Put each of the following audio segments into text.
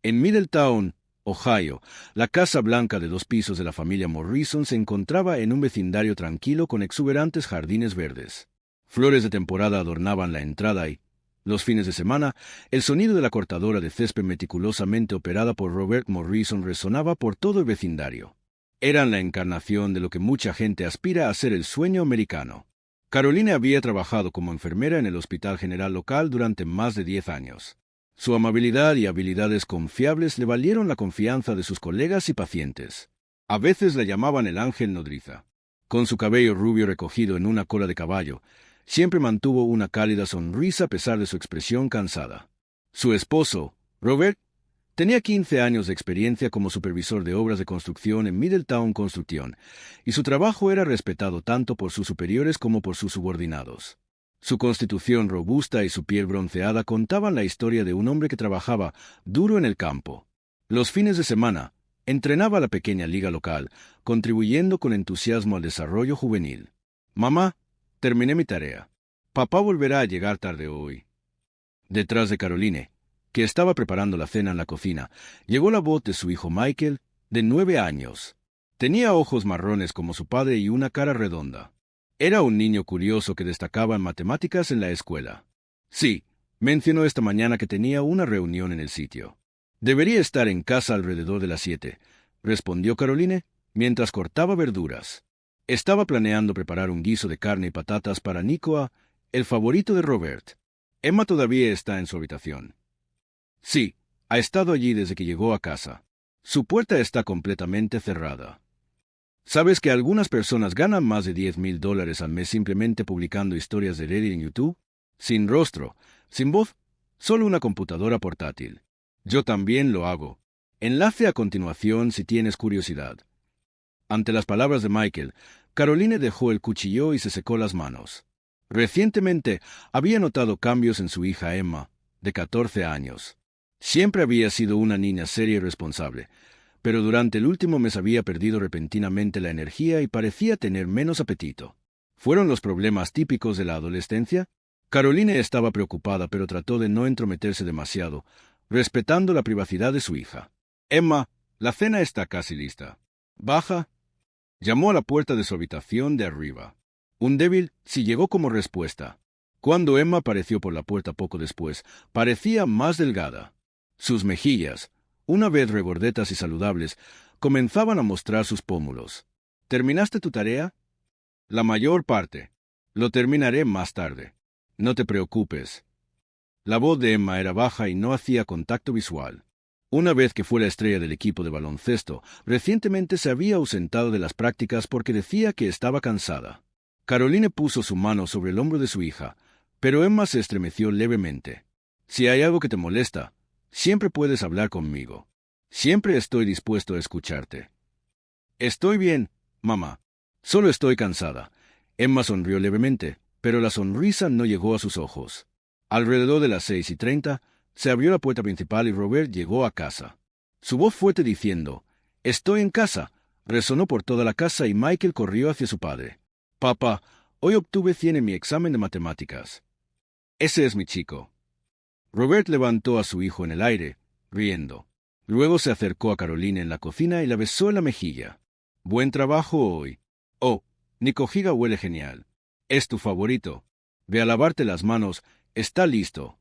En Middletown, Ohio, la Casa Blanca de 2 pisos de la familia Morrison se encontraba en un vecindario tranquilo con exuberantes jardines verdes. Flores de temporada adornaban la entrada y, los fines de semana, el sonido de la cortadora de césped meticulosamente operada por Robert Morrison resonaba por todo el vecindario. Eran la encarnación de lo que mucha gente aspira a ser el sueño americano. Caroline había trabajado como enfermera en el Hospital General local durante más de 10 años. Su amabilidad y habilidades confiables le valieron la confianza de sus colegas y pacientes. A veces la llamaban el ángel nodriza. Con su cabello rubio recogido en una cola de caballo, siempre mantuvo una cálida sonrisa a pesar de su expresión cansada. Su esposo, Robert, tenía 15 años de experiencia como supervisor de obras de construcción en Middletown Construction, y su trabajo era respetado tanto por sus superiores como por sus subordinados. Su constitución robusta y su piel bronceada contaban la historia de un hombre que trabajaba duro en el campo. Los fines de semana, entrenaba a la pequeña liga local, contribuyendo con entusiasmo al desarrollo juvenil. «Mamá, terminé mi tarea. Papá volverá a llegar tarde hoy». Detrás de Caroline, que estaba preparando la cena en la cocina, llegó la voz de su hijo Michael, de 9 años. Tenía ojos marrones como su padre y una cara redonda. Era un niño curioso que destacaba en matemáticas en la escuela. Sí, mencionó esta mañana que tenía una reunión en el sitio. Debería estar en casa alrededor de las 7, respondió Caroline, mientras cortaba verduras. Estaba planeando preparar un guiso de carne y patatas para Nicoa, el favorito de Robert. Emma todavía está en su habitación. Sí, ha estado allí desde que llegó a casa. Su puerta está completamente cerrada. ¿Sabes que algunas personas ganan más de $10,000 al mes simplemente publicando historias de Reddit en YouTube? Sin rostro, sin voz, solo una computadora portátil. Yo también lo hago. Enlace a continuación si tienes curiosidad. Ante las palabras de Michael, Caroline dejó el cuchillo y se secó las manos. Recientemente había notado cambios en su hija Emma, de 14 años. Siempre había sido una niña seria y responsable, pero durante el último mes había perdido repentinamente la energía y parecía tener menos apetito. ¿Fueron los problemas típicos de la adolescencia? Caroline estaba preocupada, pero trató de no entrometerse demasiado, respetando la privacidad de su hija. «Emma, la cena está casi lista. Baja». Llamó a la puerta de su habitación de arriba. Un débil sí llegó como respuesta. Cuando Emma apareció por la puerta poco después, parecía más delgada. Sus mejillas, una vez regordetas y saludables, comenzaban a mostrar sus pómulos. «¿Terminaste tu tarea?» «La mayor parte. Lo terminaré más tarde. No te preocupes». La voz de Emma era baja y no hacía contacto visual. Una vez que fue la estrella del equipo de baloncesto, recientemente se había ausentado de las prácticas porque decía que estaba cansada. Caroline puso su mano sobre el hombro de su hija, pero Emma se estremeció levemente. «Si hay algo que te molesta, siempre puedes hablar conmigo. Siempre estoy dispuesto a escucharte». «Estoy bien, mamá. Solo estoy cansada». Emma sonrió levemente, pero la sonrisa no llegó a sus ojos. Alrededor de las 6:30, se abrió la puerta principal y Robert llegó a casa. Su voz fuerte diciendo, «Estoy en casa», resonó por toda la casa y Michael corrió hacia su padre. «Papá, hoy obtuve 100 en mi examen de matemáticas». «Ese es mi chico». Robert levantó a su hijo en el aire, riendo. Luego se acercó a Caroline en la cocina y la besó en la mejilla. «Buen trabajo hoy». «Oh, Nicojiga huele genial. Es tu favorito. Ve a lavarte las manos, está listo».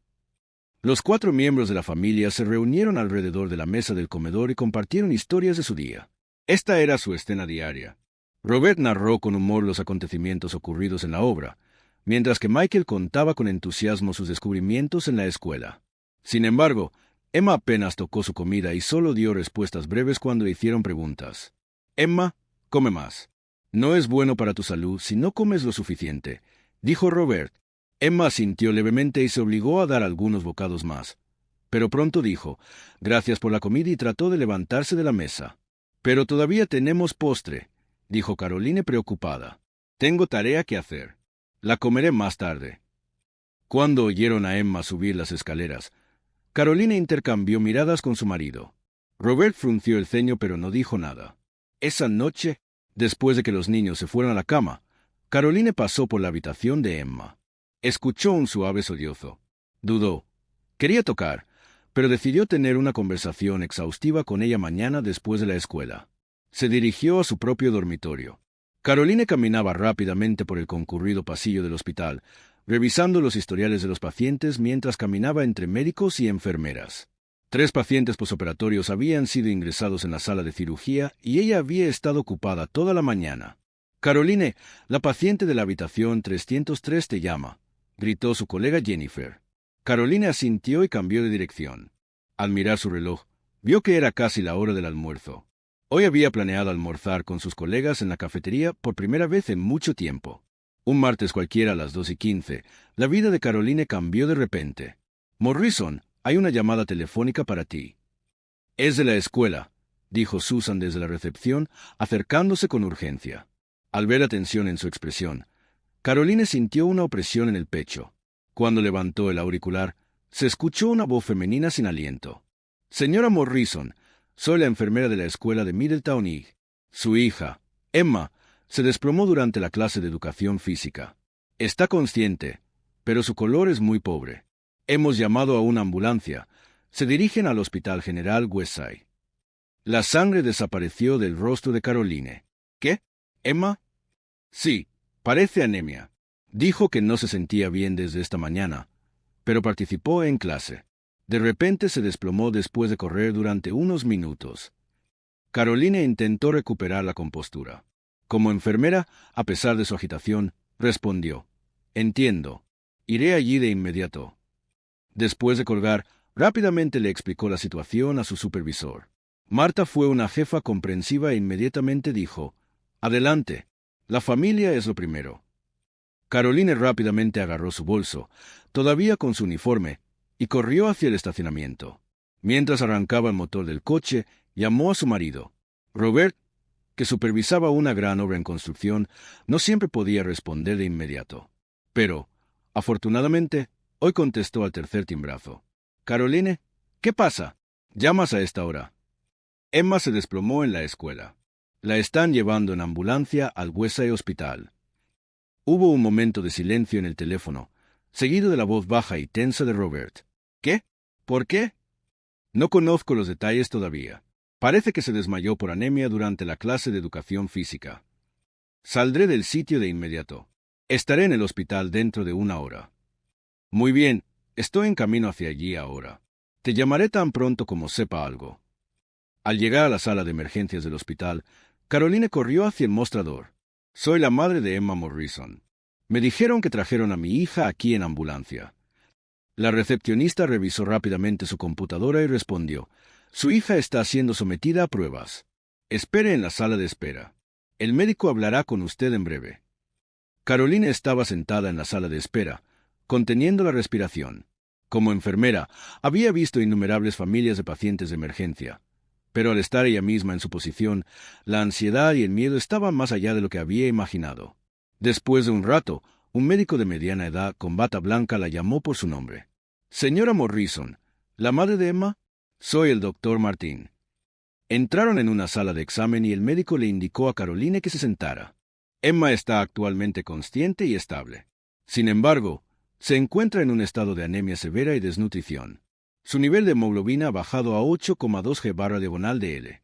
Los 4 miembros de la familia se reunieron alrededor de la mesa del comedor y compartieron historias de su día. Esta era su escena diaria. Robert narró con humor los acontecimientos ocurridos en la obra, mientras que Michael contaba con entusiasmo sus descubrimientos en la escuela. Sin embargo, Emma apenas tocó su comida y solo dio respuestas breves cuando le hicieron preguntas. «Emma, come más. No es bueno para tu salud si no comes lo suficiente», dijo Robert. Emma asintió levemente y se obligó a dar algunos bocados más. Pero pronto dijo, «Gracias por la comida» y trató de levantarse de la mesa. «Pero todavía tenemos postre», dijo Caroline preocupada. «Tengo tarea que hacer. La comeré más tarde». Cuando oyeron a Emma subir las escaleras, Caroline intercambió miradas con su marido. Robert frunció el ceño pero no dijo nada. Esa noche, después de que los niños se fueron a la cama, Caroline pasó por la habitación de Emma. Escuchó un suave sollozo. Dudó. Quería tocar, pero decidió tener una conversación exhaustiva con ella mañana después de la escuela. Se dirigió a su propio dormitorio. Caroline caminaba rápidamente por el concurrido pasillo del hospital, revisando los historiales de los pacientes mientras caminaba entre médicos y enfermeras. 3 pacientes posoperatorios habían sido ingresados en la sala de cirugía y ella había estado ocupada toda la mañana. «Caroline, la paciente de la habitación 303 te llama», gritó su colega Jennifer. Caroline asintió y cambió de dirección. Al mirar su reloj, vio que era casi la hora del almuerzo. Hoy había planeado almorzar con sus colegas en la cafetería por primera vez en mucho tiempo. Un martes cualquiera a las 2:15, la vida de Caroline cambió de repente. «Morrison, hay una llamada telefónica para ti». «Es de la escuela», dijo Susan desde la recepción, acercándose con urgencia. Al ver la tensión en su expresión, Caroline sintió una opresión en el pecho. Cuando levantó el auricular, se escuchó una voz femenina sin aliento. «Señora Morrison, soy la enfermera de la escuela de Middletown y...» Su hija, Emma, se desplomó durante la clase de educación física. Está consciente, pero su color es muy pobre. Hemos llamado a una ambulancia. Se dirigen al Hospital General Westside. La sangre desapareció del rostro de Caroline. ¿Qué? ¿Emma? Sí, parece anemia. Dijo que no se sentía bien desde esta mañana, pero participó en clase. De repente se desplomó después de correr durante unos minutos. Caroline intentó recuperar la compostura. Como enfermera, a pesar de su agitación, respondió: «Entiendo. Iré allí de inmediato». Después de colgar, rápidamente le explicó la situación a su supervisor. Marta fue una jefa comprensiva e inmediatamente dijo: «Adelante. La familia es lo primero». Caroline rápidamente agarró su bolso, todavía con su uniforme, y corrió hacia el estacionamiento. Mientras arrancaba el motor del coche, llamó a su marido. Robert, que supervisaba una gran obra en construcción, no siempre podía responder de inmediato. Pero, afortunadamente, hoy contestó al tercer timbrazo. «Caroline, ¿qué pasa? ¿Llamas a esta hora?» Emma se desplomó en la escuela. La están llevando en ambulancia al Westside Hospital. Hubo un momento de silencio en el teléfono, seguido de la voz baja y tensa de Robert. «¿Qué? ¿Por qué?» «No conozco los detalles todavía. Parece que se desmayó por anemia durante la clase de educación física. Saldré del sitio de inmediato. Estaré en el hospital dentro de 1 hora». «Muy bien, estoy en camino hacia allí ahora. Te llamaré tan pronto como sepa algo». Al llegar a la sala de emergencias del hospital, Caroline corrió hacia el mostrador. «Soy la madre de Emma Morrison. Me dijeron que trajeron a mi hija aquí en ambulancia». La recepcionista revisó rápidamente su computadora y respondió: «Su hija está siendo sometida a pruebas. Espere en la sala de espera. El médico hablará con usted en breve». Caroline estaba sentada en la sala de espera, conteniendo la respiración. Como enfermera, había visto innumerables familias de pacientes de emergencia. Pero al estar ella misma en su posición, la ansiedad y el miedo estaban más allá de lo que había imaginado. Después de un rato, un médico de mediana edad con bata blanca la llamó por su nombre. «Señora Morrison, ¿la madre de Emma?» «Soy el doctor Martín». Entraron en una sala de examen y el médico le indicó a Caroline que se sentara. Emma está actualmente consciente y estable. Sin embargo, se encuentra en un estado de anemia severa y desnutrición. Su nivel de hemoglobina ha bajado a 8,2 G/diagonal de L.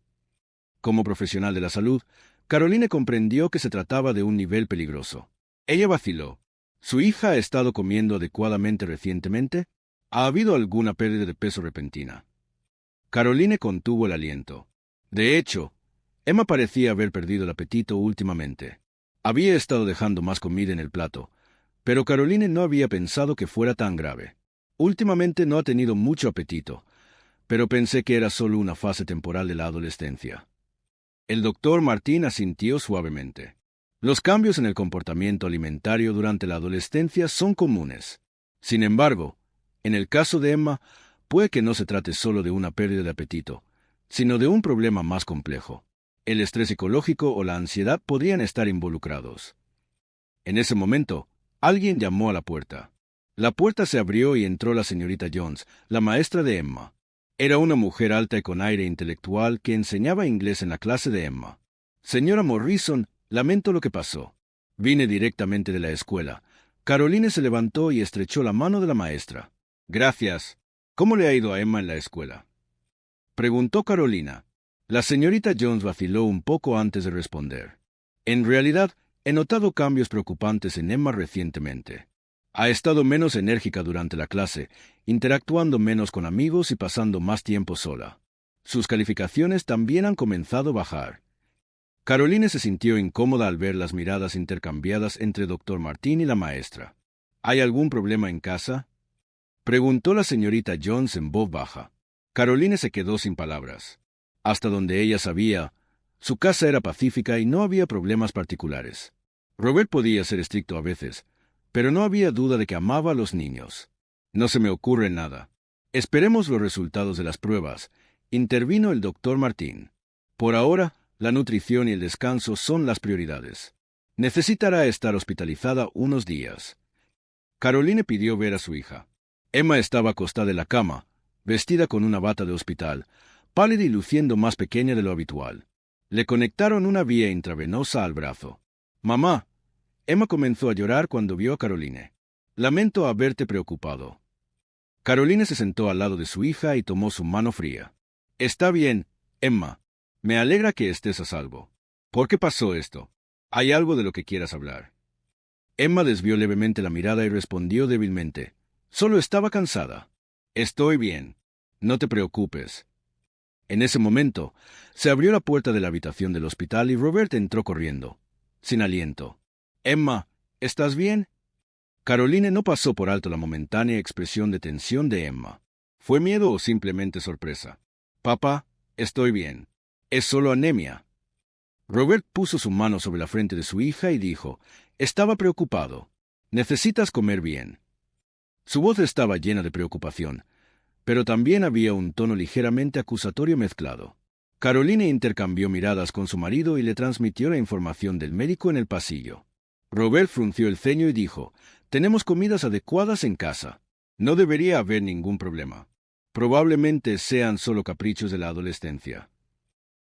Como profesional de la salud, Caroline comprendió que se trataba de un nivel peligroso. Ella vaciló. ¿Su hija ha estado comiendo adecuadamente recientemente? ¿Ha habido alguna pérdida de peso repentina? Caroline contuvo el aliento. De hecho, Emma parecía haber perdido el apetito últimamente. Había estado dejando más comida en el plato, pero Caroline no había pensado que fuera tan grave. Últimamente no ha tenido mucho apetito, pero pensé que era solo una fase temporal de la adolescencia. El doctor Martín asintió suavemente. Los cambios en el comportamiento alimentario durante la adolescencia son comunes. Sin embargo, en el caso de Emma, puede que no se trate solo de una pérdida de apetito, sino de un problema más complejo. El estrés psicológico o la ansiedad podrían estar involucrados. En ese momento, alguien llamó a la puerta. La puerta se abrió y entró la señorita Jones, la maestra de Emma. Era una mujer alta y con aire intelectual que enseñaba inglés en la clase de Emma. «Señora Morrison, lamento lo que pasó. Vine directamente de la escuela». Caroline se levantó y estrechó la mano de la maestra. «Gracias. ¿Cómo le ha ido a Emma en la escuela?, preguntó Carolina. La señorita Jones vaciló un poco antes de responder. En realidad, he notado cambios preocupantes en Emma recientemente. Ha estado menos enérgica durante la clase, interactuando menos con amigos y pasando más tiempo sola. Sus calificaciones también han comenzado a bajar. Caroline se sintió incómoda al ver las miradas intercambiadas entre Dr. Martín y la maestra. ¿Hay algún problema en casa?, preguntó la señorita Jones en voz baja. Caroline se quedó sin palabras. Hasta donde ella sabía, su casa era pacífica y no había problemas particulares. Robert podía ser estricto a veces, pero no había duda de que amaba a los niños. No se me ocurre nada. Esperemos los resultados de las pruebas, intervino el doctor Martín. Por ahora, la nutrición y el descanso son las prioridades. Necesitará estar hospitalizada unos días. Caroline pidió ver a su hija. Emma estaba acostada en la cama, vestida con una bata de hospital, pálida y luciendo más pequeña de lo habitual. Le conectaron una vía intravenosa al brazo. «Mamá». Emma comenzó a llorar cuando vio a Caroline. «Lamento haberte preocupado». Caroline se sentó al lado de su hija y tomó su mano fría. «Está bien, Emma. Me alegra que estés a salvo. ¿Por qué pasó esto? ¿Hay algo de lo que quieras hablar?». Emma desvió levemente la mirada y respondió débilmente. «Solo estaba cansada». «Estoy bien. No te preocupes». En ese momento, se abrió la puerta de la habitación del hospital y Robert entró corriendo, sin aliento. «Emma, ¿estás bien?». Caroline no pasó por alto la momentánea expresión de tensión de Emma. ¿Fue miedo o simplemente sorpresa? «Papá, estoy bien. Es solo anemia». Robert puso su mano sobre la frente de su hija y dijo, «Estaba preocupado. Necesitas comer bien». Su voz estaba llena de preocupación, pero también había un tono ligeramente acusatorio mezclado. Caroline intercambió miradas con su marido y le transmitió la información del médico en el pasillo. Robert frunció el ceño y dijo, «Tenemos comidas adecuadas en casa. No debería haber ningún problema. Probablemente sean solo caprichos de la adolescencia».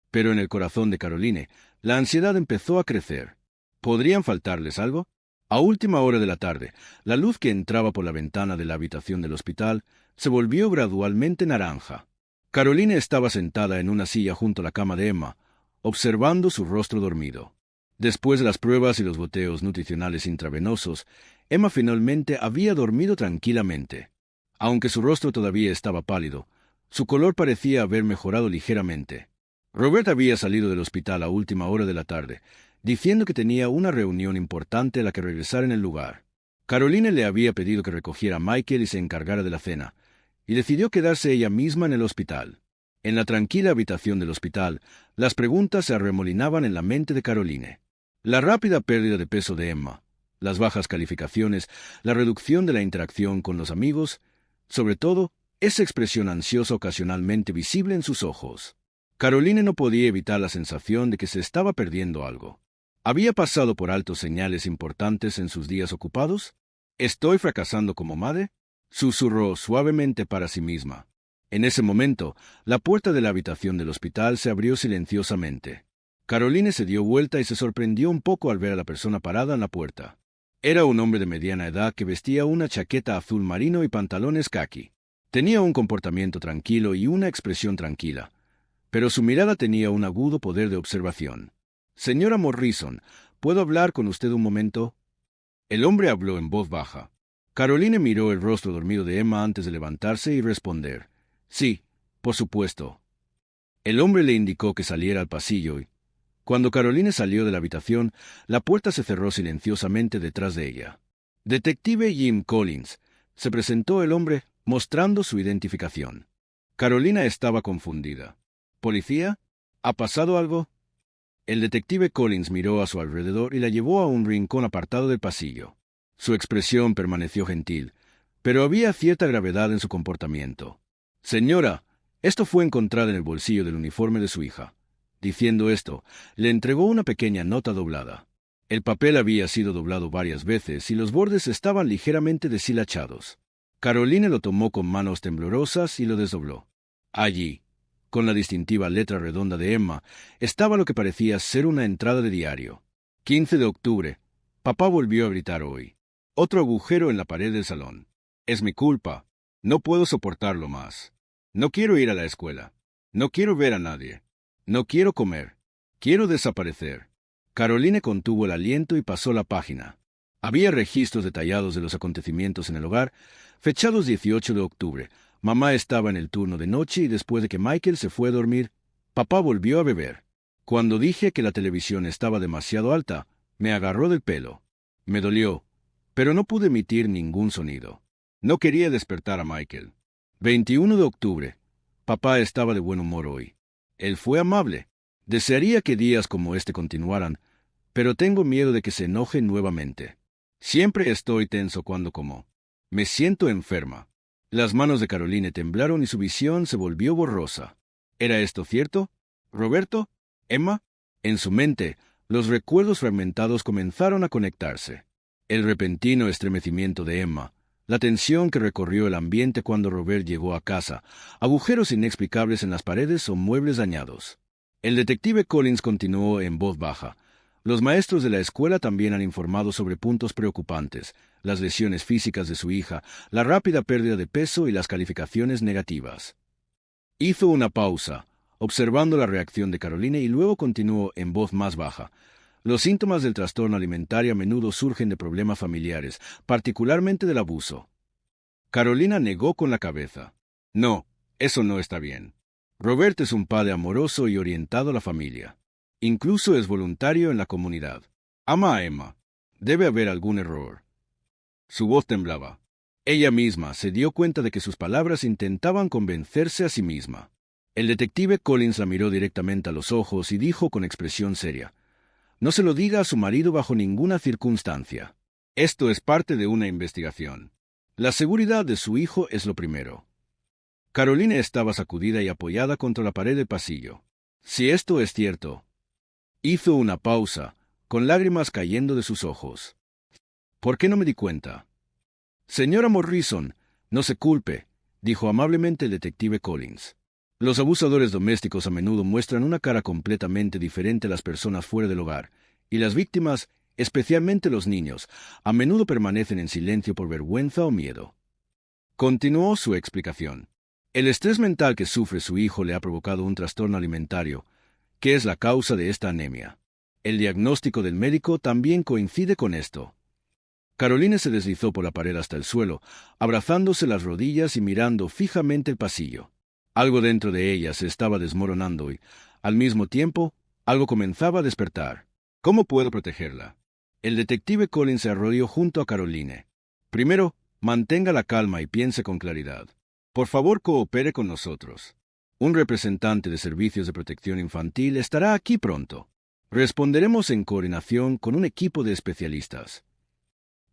Pero en el corazón de Caroline, la ansiedad empezó a crecer. ¿Podrían faltarles algo? A última hora de la tarde, la luz que entraba por la ventana de la habitación del hospital se volvió gradualmente naranja. Caroline estaba sentada en una silla junto a la cama de Emma, observando su rostro dormido. Después de las pruebas y los goteos nutricionales intravenosos, Emma finalmente había dormido tranquilamente. Aunque su rostro todavía estaba pálido, su color parecía haber mejorado ligeramente. Robert había salido del hospital a última hora de la tarde, diciendo que tenía una reunión importante a la que regresar en el lugar. Caroline le había pedido que recogiera a Michael y se encargara de la cena, y decidió quedarse ella misma en el hospital. En la tranquila habitación del hospital, las preguntas se arremolinaban en la mente de Caroline. La rápida pérdida de peso de Emma, las bajas calificaciones, la reducción de la interacción con los amigos, sobre todo, esa expresión ansiosa ocasionalmente visible en sus ojos. Caroline no podía evitar la sensación de que se estaba perdiendo algo. ¿Había pasado por alto señales importantes en sus días ocupados? ¿Estoy fracasando como madre?, susurró suavemente para sí misma. En ese momento, la puerta de la habitación del hospital se abrió silenciosamente. Caroline se dio vuelta y se sorprendió un poco al ver a la persona parada en la puerta. Era un hombre de mediana edad que vestía una chaqueta azul marino y pantalones caqui. Tenía un comportamiento tranquilo y una expresión tranquila, pero su mirada tenía un agudo poder de observación. «Señora Morrison, ¿puedo hablar con usted un momento?». El hombre habló en voz baja. Caroline miró el rostro dormido de Emma antes de levantarse y responder. «Sí, por supuesto». El hombre le indicó que saliera al pasillo y, cuando Caroline salió de la habitación, la puerta se cerró silenciosamente detrás de ella. «Detective Jim Collins», se presentó el hombre, mostrando su identificación. Carolina estaba confundida. «¿Policía? ¿Ha pasado algo?». El detective Collins miró a su alrededor y la llevó a un rincón apartado del pasillo. Su expresión permaneció gentil, pero había cierta gravedad en su comportamiento. «Señora, esto fue encontrado en el bolsillo del uniforme de su hija». Diciendo esto, le entregó una pequeña nota doblada. El papel había sido doblado varias veces y los bordes estaban ligeramente deshilachados. Caroline lo tomó con manos temblorosas y lo desdobló. Allí, con la distintiva letra redonda de Emma, estaba lo que parecía ser una entrada de diario. 15 de octubre. Papá volvió a gritar hoy. Otro agujero en la pared del salón. Es mi culpa. No puedo soportarlo más. No quiero ir a la escuela. No quiero ver a nadie. No quiero comer. Quiero desaparecer. Caroline contuvo el aliento y pasó la página. Había registros detallados de los acontecimientos en el hogar, fechados 18 de octubre. Mamá estaba en el turno de noche y después de que Michael se fue a dormir, papá volvió a beber. Cuando dije que la televisión estaba demasiado alta, me agarró del pelo. Me dolió, pero no pude emitir ningún sonido. No quería despertar a Michael. 21 de octubre. Papá estaba de buen humor hoy. Él fue amable. Desearía que días como este continuaran, pero tengo miedo de que se enoje nuevamente. Siempre estoy tenso cuando como. Me siento enferma. Las manos de Caroline temblaron y su visión se volvió borrosa. ¿Era esto cierto? ¿Roberto? ¿Emma? En su mente, los recuerdos fragmentados comenzaron a conectarse. El repentino estremecimiento de Emma, la tensión que recorrió el ambiente cuando Robert llegó a casa, agujeros inexplicables en las paredes o muebles dañados. El detective Collins continuó en voz baja. Los maestros de la escuela también han informado sobre puntos preocupantes, las lesiones físicas de su hija, la rápida pérdida de peso y las calificaciones negativas. Hizo una pausa, observando la reacción de Caroline y luego continuó en voz más baja. Los síntomas del trastorno alimentario a menudo surgen de problemas familiares, particularmente del abuso. Carolina negó con la cabeza. No, eso no está bien. Robert es un padre amoroso y orientado a la familia. Incluso es voluntario en la comunidad. Ama a Emma. Debe haber algún error. Su voz temblaba. Ella misma se dio cuenta de que sus palabras intentaban convencerse a sí misma. El detective Collins la miró directamente a los ojos y dijo con expresión seria: No se lo diga a su marido bajo ninguna circunstancia. Esto es parte de una investigación. La seguridad de su hijo es lo primero. Caroline estaba sacudida y apoyada contra la pared del pasillo. Si esto es cierto. Hizo una pausa, con lágrimas cayendo de sus ojos. ¿Por qué no me di cuenta? Señora Morrison, no se culpe, dijo amablemente el detective Collins. Los abusadores domésticos a menudo muestran una cara completamente diferente a las personas fuera del hogar, y las víctimas, especialmente los niños, a menudo permanecen en silencio por vergüenza o miedo. Continuó su explicación. El estrés mental que sufre su hijo le ha provocado un trastorno alimentario, que es la causa de esta anemia. El diagnóstico del médico también coincide con esto. Caroline se deslizó por la pared hasta el suelo, abrazándose las rodillas y mirando fijamente el pasillo. Algo dentro de ella se estaba desmoronando y, al mismo tiempo, algo comenzaba a despertar. ¿Cómo puedo protegerla? El detective Collins se arrodilló junto a Caroline. Primero, mantenga la calma y piense con claridad. Por favor, coopere con nosotros. Un representante de Servicios de Protección Infantil estará aquí pronto. Responderemos en coordinación con un equipo de especialistas.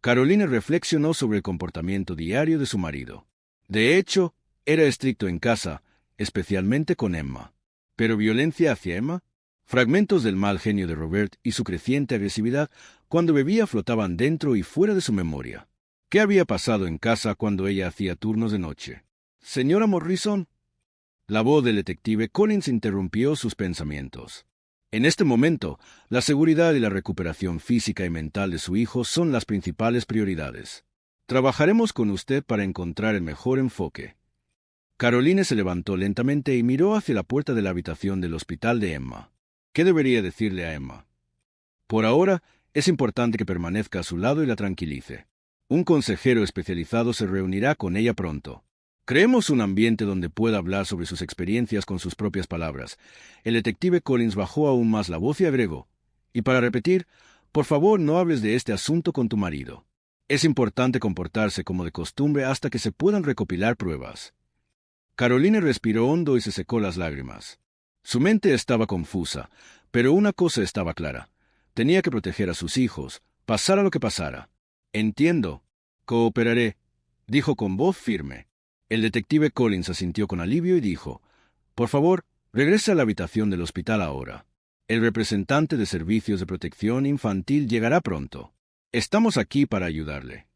Caroline reflexionó sobre el comportamiento diario de su marido. De hecho, era estricto en casa, especialmente con Emma. ¿Pero violencia hacia Emma? Fragmentos del mal genio de Robert y su creciente agresividad cuando bebía flotaban dentro y fuera de su memoria. ¿Qué había pasado en casa cuando ella hacía turnos de noche? ¿Señora Morrison? La voz del detective Collins interrumpió sus pensamientos. En este momento, la seguridad y la recuperación física y mental de su hijo son las principales prioridades. Trabajaremos con usted para encontrar el mejor enfoque. Caroline se levantó lentamente y miró hacia la puerta de la habitación del hospital de Emma. ¿Qué debería decirle a Emma? Por ahora, es importante que permanezca a su lado y la tranquilice. Un consejero especializado se reunirá con ella pronto. Creemos un ambiente donde pueda hablar sobre sus experiencias con sus propias palabras. El detective Collins bajó aún más la voz y agregó: Y para repetir, por favor no hables de este asunto con tu marido. Es importante comportarse como de costumbre hasta que se puedan recopilar pruebas. Caroline respiró hondo y se secó las lágrimas. Su mente estaba confusa, pero una cosa estaba clara. Tenía que proteger a sus hijos, pasara lo que pasara. Entiendo. Cooperaré, dijo con voz firme. El detective Collins asintió con alivio y dijo: Por favor, regrese a la habitación del hospital ahora. El representante de Servicios de Protección Infantil llegará pronto. Estamos aquí para ayudarle.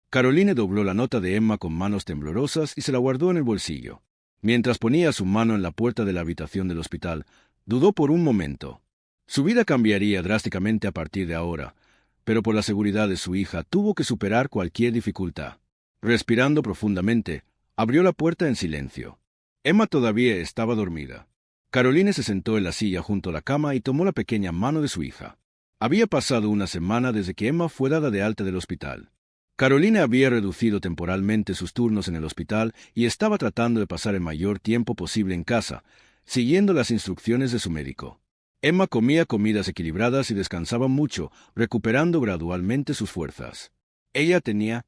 Caroline dobló la nota de Emma con manos temblorosas y se la guardó en el bolsillo. Mientras ponía su mano en la puerta de la habitación del hospital, dudó por un momento. Su vida cambiaría drásticamente a partir de ahora, pero por la seguridad de su hija tuvo que superar cualquier dificultad. Respirando profundamente, Abrió la puerta en silencio. Emma todavía estaba dormida. Caroline se sentó en la silla junto a la cama y tomó la pequeña mano de su hija. Había pasado una semana desde que Emma fue dada de alta del hospital. Caroline había reducido temporalmente sus turnos en el hospital y estaba tratando de pasar el mayor tiempo posible en casa, siguiendo las instrucciones de su médico. Emma comía comidas equilibradas y descansaba mucho, recuperando gradualmente sus fuerzas. Ella tenía